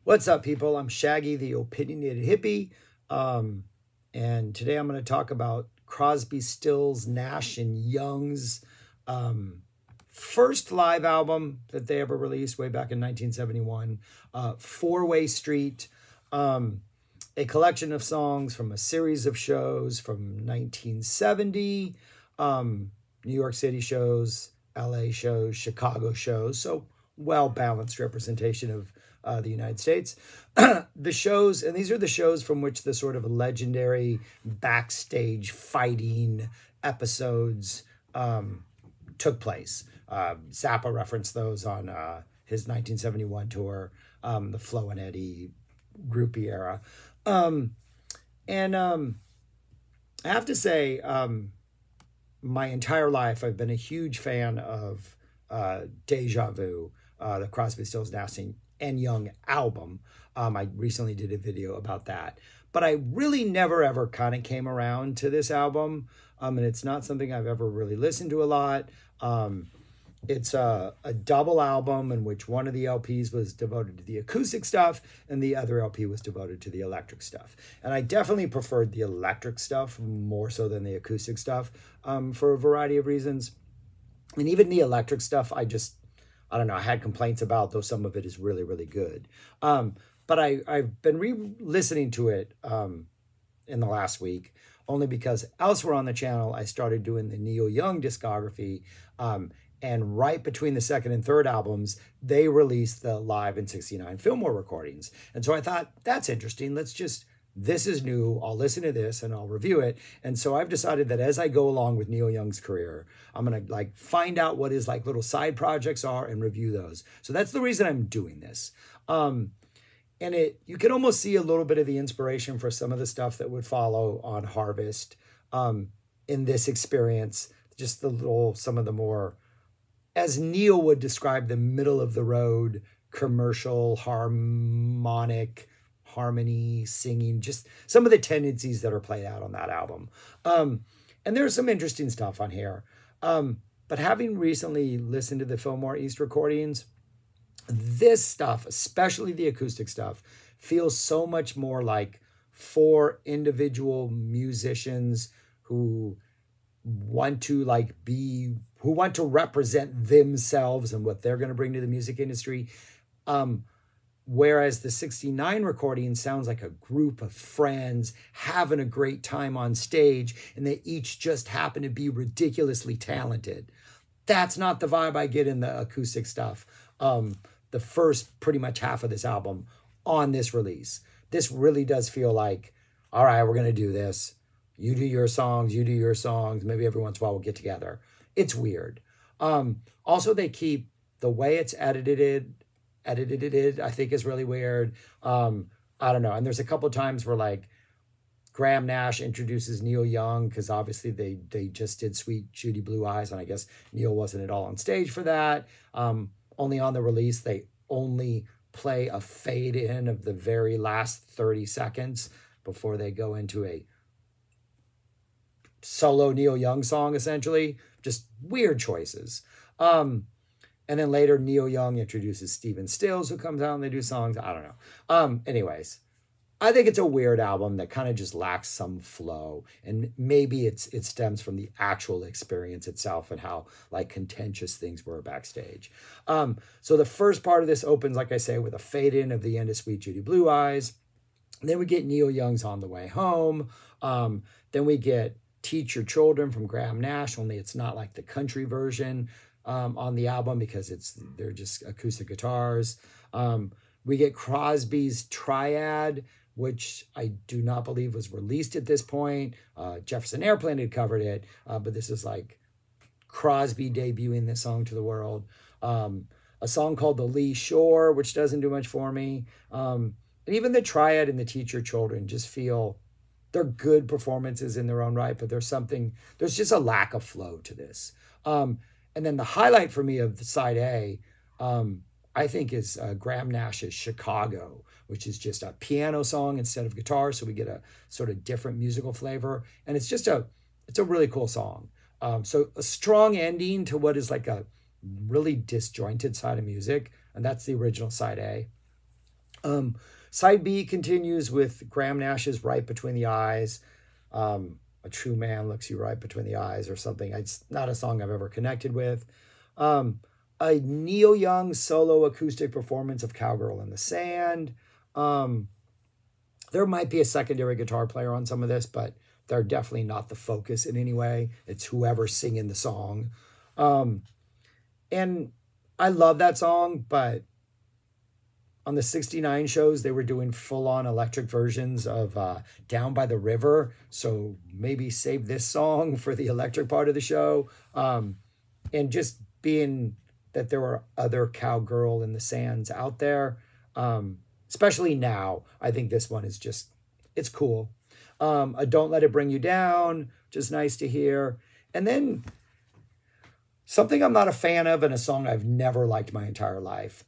What's up, people? I'm Shaggy, the opinionated hippie, and today I'm going to talk about Crosby, Stills, Nash, and Young's first live album that they ever released way back in 1971, Four-Way Street, a collection of songs from a series of shows from 1970, New York City shows, LA shows, Chicago shows, so well-balanced representation of the United States. The shows, and these are the shows from which the sort of legendary backstage fighting episodes took place. Zappa referenced those on his 1971 tour, the Flo and Eddie groupie era. I have to say, my entire life, I've been a huge fan of Deja Vu, the Crosby, Stills, Nash and Young album. I recently did a video about that. But I really never, ever kind of came around to this album. And it's not something I've ever really listened to a lot. It's a double album in which one of the LPs was devoted to the acoustic stuff and the other LP was devoted to the electric stuff. And I definitely preferred the electric stuff more so than the acoustic stuff for a variety of reasons. And even the electric stuff, I don't know, I had complaints about, though some of it is really, really good. But I've been re-listening to it in the last week, only because elsewhere on the channel, I started doing the Neil Young discography. And right between the second and third albums, they released the Live in '69 Fillmore recordings. And so I thought, that's interesting. This is new. I'll listen to this and I'll review it. And so I've decided that as I go along with Neil Young's career, I'm going to find out what his little side projects are and review those. So that's the reason I'm doing this. And you can almost see a little bit of the inspiration for some of the stuff that would follow on Harvest in this experience. Just some of the more, as Neil would describe, the middle of the road, commercial, harmony, singing, just some of the tendencies that are played out on that album. And there's some interesting stuff on here. But having recently listened to the Fillmore East recordings, this stuff, especially the acoustic stuff, feels so much more like four individual musicians who want to represent themselves and what they're going to bring to the music industry. Whereas the '69 recording sounds like a group of friends having a great time on stage, and they each just happen to be ridiculously talented. That's not the vibe I get in the acoustic stuff. The first pretty much half of this album on this release. This really does feel like, all right, we're going to do this. You do your songs, maybe every once in a while we'll get together. It's weird. Also, they keep the way it's edited, I think is really weird. I don't know. And there's a couple of times where Graham Nash introduces Neil Young, because obviously they just did Sweet Judy Blue Eyes, and I guess Neil wasn't at all on stage for that. Only on the release, they only play a fade in of the very last 30 seconds before they go into a solo Neil Young song, essentially. Just weird choices. And then later, Neil Young introduces Stephen Stills, who comes out and they do songs. I don't know. Anyways, I think it's a weird album that kind of just lacks some flow. And maybe it stems from the actual experience itself and how contentious things were backstage. So the first part of this opens, like I say, with a fade in of the end of Sweet Judy Blue Eyes. Then we get Neil Young's On the Way Home. Then we get Teach Your Children from Graham Nash, only it's not like the country version on the album, because they're just acoustic guitars. We get Crosby's Triad, which I do not believe was released at this point. Jefferson Airplane had covered it, but this is Crosby debuting this song to the world. A song called The Lee Shore, which doesn't do much for me. And even the Triad and the Teach Your Children just feel, they're good performances in their own right, but there's just a lack of flow to this. And then the highlight for me of the side A, I think, is Graham Nash's Chicago, which is just a piano song instead of guitar. So we get a sort of different musical flavor. And it's a really cool song. So a strong ending to what is a really disjointed side of music. And that's the original side A. Side B continues with Graham Nash's Right Between the Eyes. A true man looks you right between the eyes or something. It's not a song I've ever connected with. A Neil Young solo acoustic performance of Cowgirl in the Sand. There might be a secondary guitar player on some of this, but they're definitely not the focus in any way. It's whoever's singing the song. And I love that song, but on the 69 shows, they were doing full-on electric versions of Down by the River. So maybe save this song for the electric part of the show. And just being that there were other Cowgirl in the Sands out there, especially now, I think this one is just, it's cool. A Don't Let It Bring You Down, just nice to hear. And then something I'm not a fan of and a song I've never liked my entire life.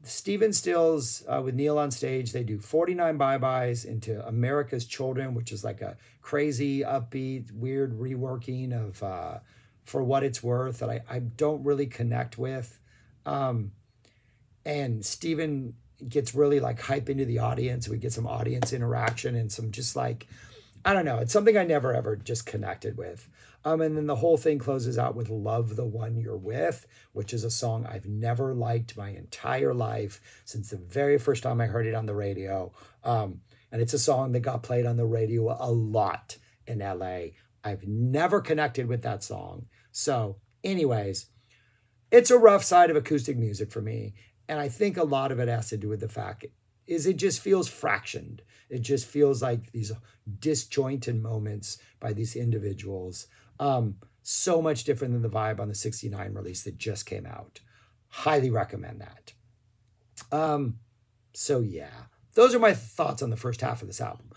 Stephen Stills with Neil on stage, they do 49 Bye-Byes into America's Children, which is like a crazy, upbeat, weird reworking of For What It's Worth that I don't really connect with. And Stephen gets really like hype into the audience. We get some audience interaction and some just like, I don't know. It's something I never ever just connected with. And then the whole thing closes out with Love the One You're With, which is a song I've never liked my entire life since the very first time I heard it on the radio. And it's a song that got played on the radio a lot in LA. I've never connected with that song. So anyways, it's a rough side of acoustic music for me. And I think a lot of it has to do with the fact is it just feels fractioned. It just feels like these disjointed moments by these individuals. So much different than the vibe on the 69 release that just came out. Highly recommend that. So yeah, those are my thoughts on the first half of this album.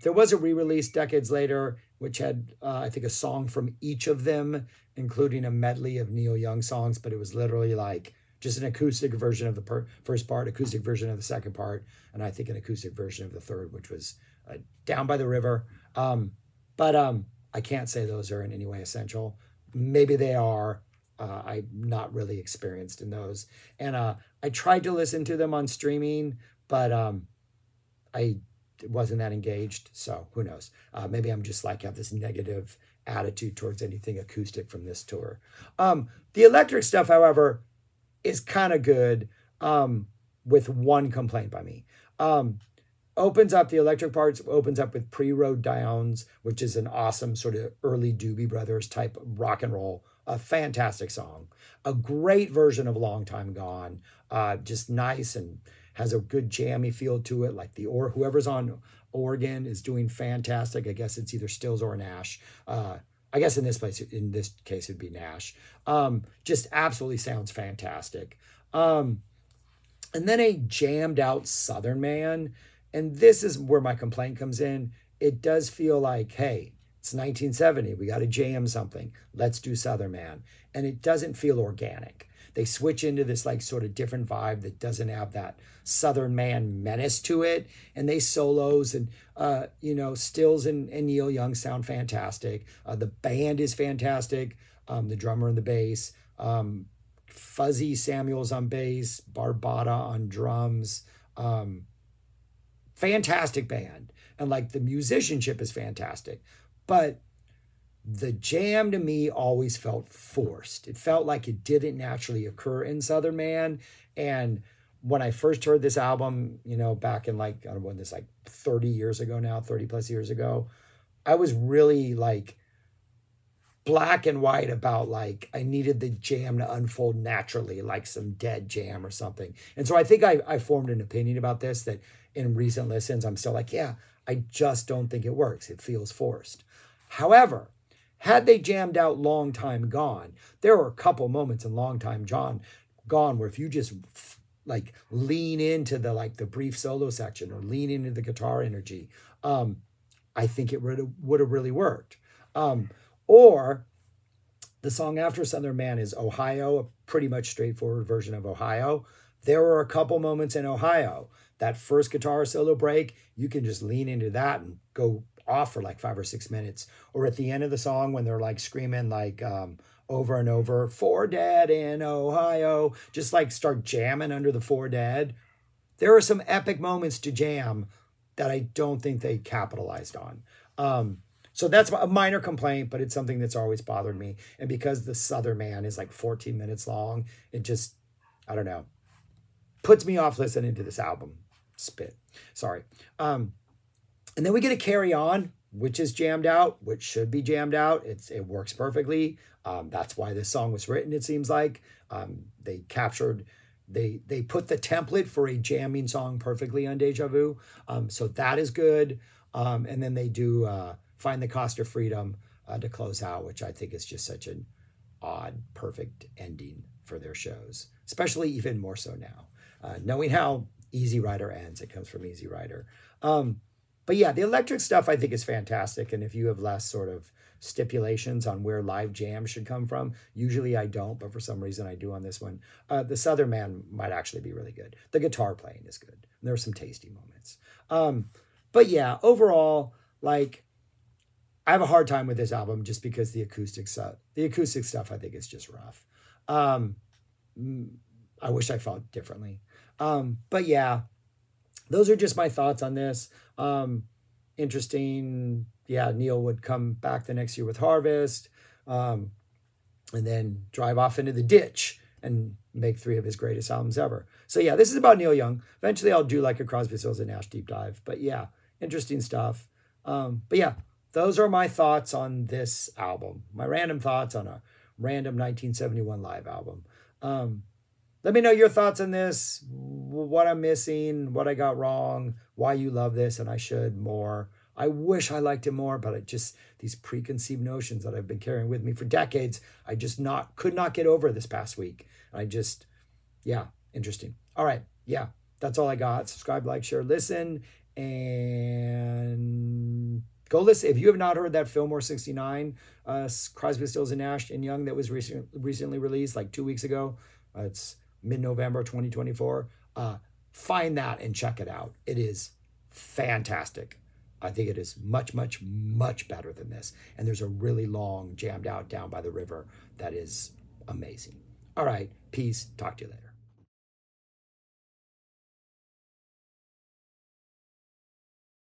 There was a re-release decades later, which had, I think, a song from each of them, including a medley of Neil Young songs, but it was literally like just an acoustic version of the first part, acoustic version of the second part, and I think an acoustic version of the third, which was Down by the River. But I can't say those are in any way essential. Maybe they are. I'm not really experienced in those. And I tried to listen to them on streaming, but I wasn't that engaged. So who knows? Maybe I'm just like have this negative attitude towards anything acoustic from this tour. The electric stuff, however, is kind of good with one complaint by me. Opens up, the electric parts opens up with Pre-Road Downs, which is an awesome sort of early Doobie Brothers type rock and roll. A fantastic song. A great version of Long Time Gone. Just nice and has a good jammy feel to it. Like whoever's on organ is doing fantastic. I guess it's either Stills or Nash. I guess in this case, it'd be Nash. Just absolutely sounds fantastic. And then a jammed out Southern Man. And this is where my complaint comes in. It does feel like, hey, it's 1970. We got to jam something. Let's do Southern Man. And it doesn't feel organic. They switch into this like sort of different vibe that doesn't have that Southern Man menace to it. And they solos and, Stills and Neil Young sound fantastic. The band is fantastic. The drummer and the bass. Fuzzy Samuels on bass. Barbata on drums. Fantastic band. And like the musicianship is fantastic. But the jam to me always felt forced. It felt like it didn't naturally occur in Southern Man. And when I first heard this album, back in like, I don't know when this, like 30 years ago now, 30 plus years ago, I was really like black and white about like, I needed the jam to unfold naturally, like some dead jam or something. And so I think I formed an opinion about this that in recent listens, I'm still like, yeah, I just don't think it works. It feels forced. However, had they jammed out Long Time Gone, there were a couple moments in Long Time Gone where if you just like lean into the brief solo section or lean into the guitar energy, I think it would have really worked. Or the song after Southern Man is Ohio, a pretty much straightforward version of Ohio. There were a couple moments in Ohio. That first guitar solo break, you can just lean into that and go off for like 5 or 6 minutes. Or at the end of the song when they're like screaming like over and over, "For Dead in Ohio," just like start jamming under the For Dead. there are some epic moments to jam that I don't think they capitalized on. So that's a minor complaint, but it's something that's always bothered me. And because The Southern Man is like 14 minutes long, it just, I don't know, puts me off listening to this album. Spit. Sorry. And then we get a Carry On, which is jammed out, which should be jammed out. It works perfectly. That's why this song was written, it seems like. They put the template for a jamming song perfectly on Deja Vu. So that is good. And then they do Find the Cost of Freedom to close out, which I think is just such an odd, perfect ending for their shows, especially even more so now. Knowing how Easy Rider ends, it comes from Easy Rider. But yeah, the electric stuff I think is fantastic. And if you have less sort of stipulations on where live jams should come from, usually I don't, but for some reason I do on this one. The Southern Man might actually be really good. The guitar playing is good. There are some tasty moments. But yeah, overall, like, I have a hard time with this album just because the acoustic stuff I think is just rough. I wish I felt differently. But yeah, those are just my thoughts on this. Interesting. Yeah, Neil would come back the next year with Harvest, and then drive off into the ditch and make 3 of his greatest albums ever. So yeah, this is about Neil Young. Eventually I'll do like a Crosby, Stills, and Nash deep dive. But yeah, interesting stuff. But yeah, those are my thoughts on this album. My random thoughts on a random 1971 live album. Let me know your thoughts on this, what I'm missing, what I got wrong, why you love this and I should more. I wish I liked it more, but I just, these preconceived notions that I've been carrying with me for decades, I just could not get over this past week. Yeah, interesting. All right, yeah, that's all I got. Subscribe, like, share, listen, and go listen. If you have not heard that Fillmore 69, Crosby, Stills, and Nash and Young that was recently released like 2 weeks ago, it's mid-November 2024, find that and check it out. It is fantastic. I think it is much, much, much better than this. And there's a really long jammed out Down by the River that is amazing. All right, peace. Talk to you later.